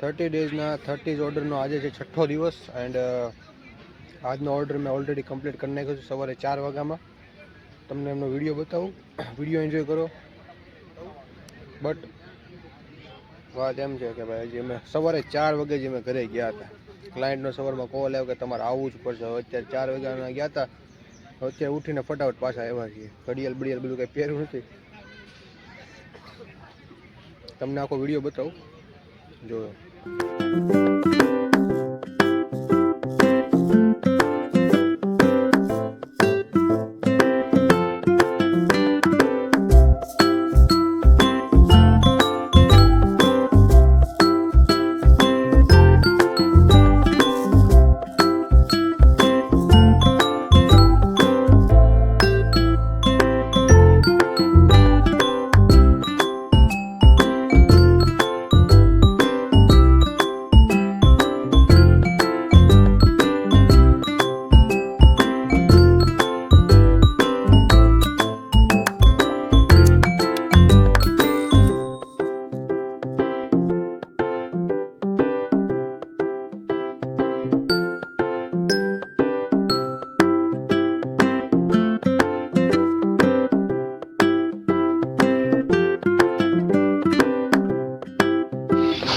30 ડેઝના 30 ઓર્ડરનો આજે છે 6ઠ્ઠો દિવસ એન્ડ આજનો ઓર્ડર મેં ઓલરેડી કમ્પ્લીટ કરી નાખ્યો છે સવારે 4 વાગ્યામાં. તમને એમનો વિડીયો બતાવું, વિડીયો એન્જોય કરો. બટ વાત એમ છે કે ભાઈ હજી અમે સવારે 4 વાગે જ અમે ઘરે ગયા હતા. ક્લાયન્ટનો સવારમાં કોલ આવ્યો કે તમારે આવવું જ પડશે. અત્યારે 4 વાગ્યાના ગયા હતા, અત્યારે ઉઠીને ફટાફટ પાછા આવ્યા છીએ. ઘડિયાળ બડિયાળ બધું કંઈ પહેર્યું નથી. તમને આખો વિડીયો બતાવું, જોયો.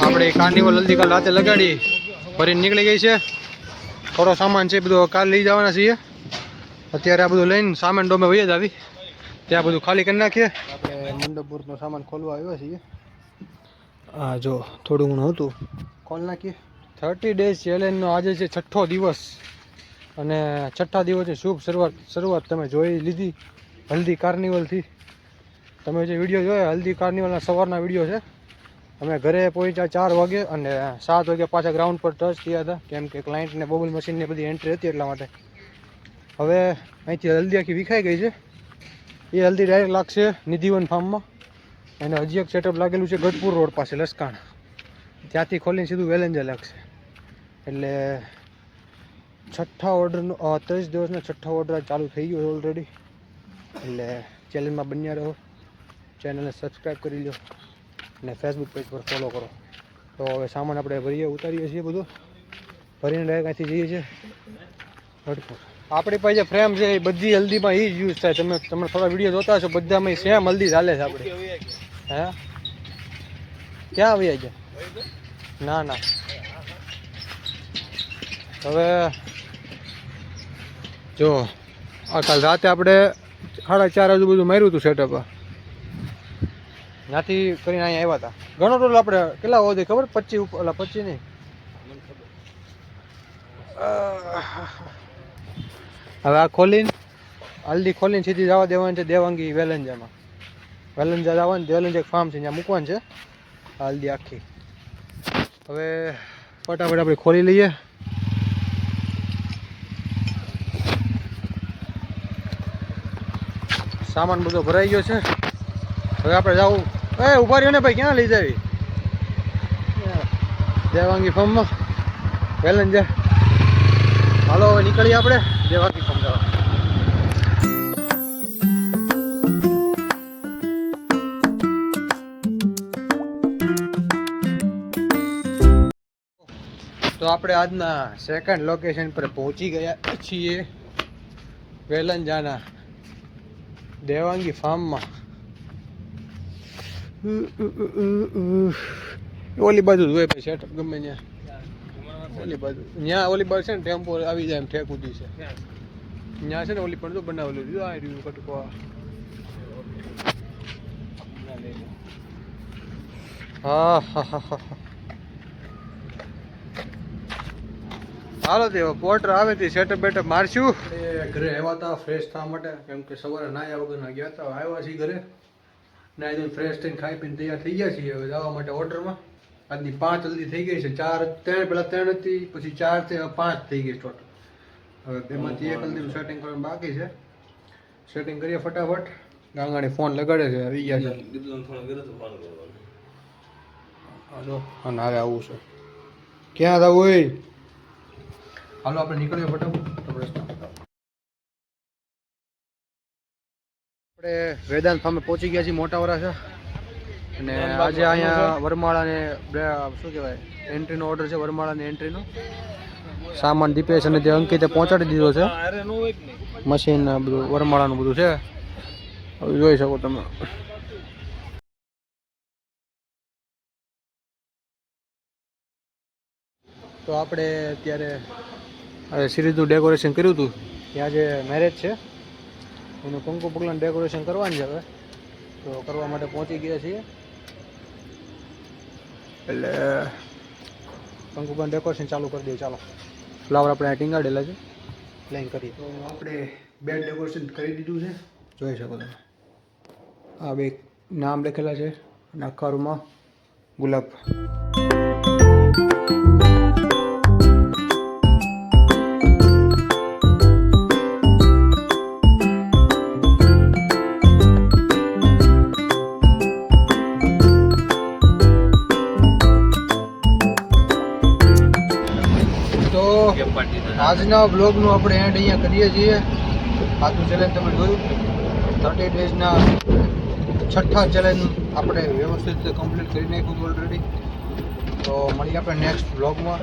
આપણે કાર્નિવલ હલ્દી કાલ રાતે લગાડી ભરીને નીકળી ગઈ છે. થોડો સામાન છે બધો કાલ લઈ જવાના છીએ. અત્યારે આ બધું લઈને સામાન ડોમે વહી જ આવી, ત્યાં બધું ખાલી કરી નાખીએ. આપણે મંડપપુરનો સામાન ખોલવા આવ્યા છીએ. હા જો થોડું ઘણું હતું, ખોલ નાખીએ. 30 ડેઝ ચેલેન્જનો આજે છે 6ઠ્ઠો દિવસ અને 6ઠ્ઠા દિવસની શુભ શરૂઆત તમે જોઈ લીધી હલ્દી કાર્નિવલથી. તમે જે વિડીયો જોયો હલ્દી કાર્નિવલના સવારના વિડીયો છે. અમે ઘરે પહોંચ્યા 4 વાગે અને 7 વાગે પાછા ગ્રાઉન્ડ પર ટચ થયા હતા, કેમ કે ક્લાયન્ટને બોબલ મશીનની બધી એન્ટ્રી હતી એટલા માટે. હવે અહીંથી હલ્દી આખી વિખાઈ ગઈ છે. એ હલ્દી ડાયરેક્ટ લાગશે નિધિવન ફાર્મમાં. અને હજી એક સેટઅપ લાગેલું છે ગઢપુર રોડ પાસે લસકાણ, ત્યાંથી ખોલીને સીધું વેલેન્જા લાગશે. એટલે 6ઠ્ઠા ઓર્ડરનો 30 દિવસનો 6ઠ્ઠા ઓર્ડર ચાલુ થઈ ગયો ઓલરેડી. એટલે ચેનલમાં બન્યા રહો, ચેનલને સબસ્ક્રાઈબ કરી લો અને ફેસબુક પેજ પર ફોલો કરો. તો હવે સામાન આપણે ભરીએ ઉતારીએ છીએ, બધું ભરીને ડાયરેક્ટ અહીંથી જઈએ છીએ ગઢપુર. આપણી પાસે ફ્રેમ છે એ બધી હલ્દીમાં એ જ યુઝ થાય. તમે થોડા વિડીયો જોતા હશો, બધામાં સેમ હલ્દી ચાલે છે આપણે. હે ક્યાં આવી ગયા? ના ના, હવે જો આ કાલ રાતે આપણે 4:30 વાગે બધું માર્યું હતું સેટઅપ. ત્યાંથી કરીને અહીંયા આવ્યા હતા. ઘણો ટોલ આપણે કેટલા વધે ખબર? 25 ઉપર, 25 નહીં. હવે આ ખોલીને હલ્દી ખોલીને સીધી જવા દેવાની છે દેવાંગી વેલંજામાં. વેલંજા જવાનું, વેલંજા એક ફાર્મ છે ત્યાં મૂકવાનું છે હલ્દી આખી. હવે ફટાફટ આપણે ખોલી લઈએ. સામાન બધો ભરાઈ ગયો છે. હવે આપણે જવું. ઉભા રહ્યો ને ભાઈ, ક્યાં લઈ જાવી? દેવાંગી ફાર્મમાં વેલંજા. હાલો હવે નીકળીએ આપણે દેવાંગી ફાર્મ જવા. તો આપણે આજના સેકન્ડ લોકેશન પર પહોંચી ગયા છીએ, વેલંજાના દેવાંગી ફાર્મમાં. ઓલી બાજુ જ હોય ભાઈ સેટઅપ, ગમે ત્યાં ઓલી બાજુ. ત્યાં ઓલી બાજુ છે ને ટેમ્પો આવી જાય એમ ઠેકુદી છે ત્યાં છે ને. ઓલી પણ તો બનાવેલું દીધું આ રહ્યું કટકો. હા હા હા હા. હાલો તે પોર્ટર આવે તે સેટઅપ બેટઅપ મારશું. ઘરે આવ્યા હતા ફ્રેશ થવા માટે, કેમ કે સવારે નાયા વગરના ગયા હતા. આવ્યા છીએ ઘરે, નાઈ ધોઈને ફ્રેશ થઈને ખાઈ પીને તૈયાર થઈ ગયા છીએ હવે જવા માટે ઓર્ડરમાં. આજની 5 જલ્દી થઈ ગઈ છે. 3 પહેલાં 3 હતી, પછી 4 થી 5 થઈ ગઈ ટોટલ. હવે બેમાંથી એક જલ્દીનું સેટિંગ કરવાનું બાકી છે. સેટિંગ કરીએ ફટાફટ. ગાંગાણી ફોન લગાડે છે, આવી ગયા છે. હાલો અને હવે આવું છે. ક્યાં જવું હોય? હાલો આપણે નીકળીએ ફટાફટ. આપણે વેદાંત ફાર્મે પહોંચી ગયા છીએ, મોટા વરાછા. અને આજે અહીંયા વરમાળાને શું કહેવાય એન્ટ્રીનો ઓર્ડર છે, વરમાળાની એન્ટ્રીનો સામાન દીપેશ અને તે અંકિતે પહોંચાડી દીધો છે. મશીન બધું વરમાળાનું બધું છે, હવે જોઈ શકો તમે. તો આપણે અત્યારે સિરીઝનું ડેકોરેશન કર્યું હતું. ત્યાં જે મેરેજ છે એનું કંકુ પગલાનું ડેકોરેશન કરવાનું છે હવે, તો કરવા માટે પહોંચી ગયા છીએ. એટલે કંકુ પગલાનું ડેકોરેશન ચાલુ કરી દઈએ. ચાલો, ફ્લાવર આપણે ટીંગાડેલા છે, પ્લેન કરીએ. તો આપણે બેડ ડેકોરેશન કરી દીધું છે, જોઈ શકો તમે. આ બે નામ લખેલા છે અને આખા રૂમમાં ગુલાબ. તો આજના બ્લોગનું આપણે એન્ડ અહીંયા કરીએ છીએ. આજનું ચેલેન્જ તમે જોયું, 30 ડેઝના 6થા ચેલેન્જ આપણે વ્યવસ્થિત કમ્પ્લીટ કરી નાખ્યું ઓલરેડી. તો મળીએ આપણે નેક્સ્ટ બ્લોગમાં.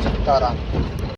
સીતારામ.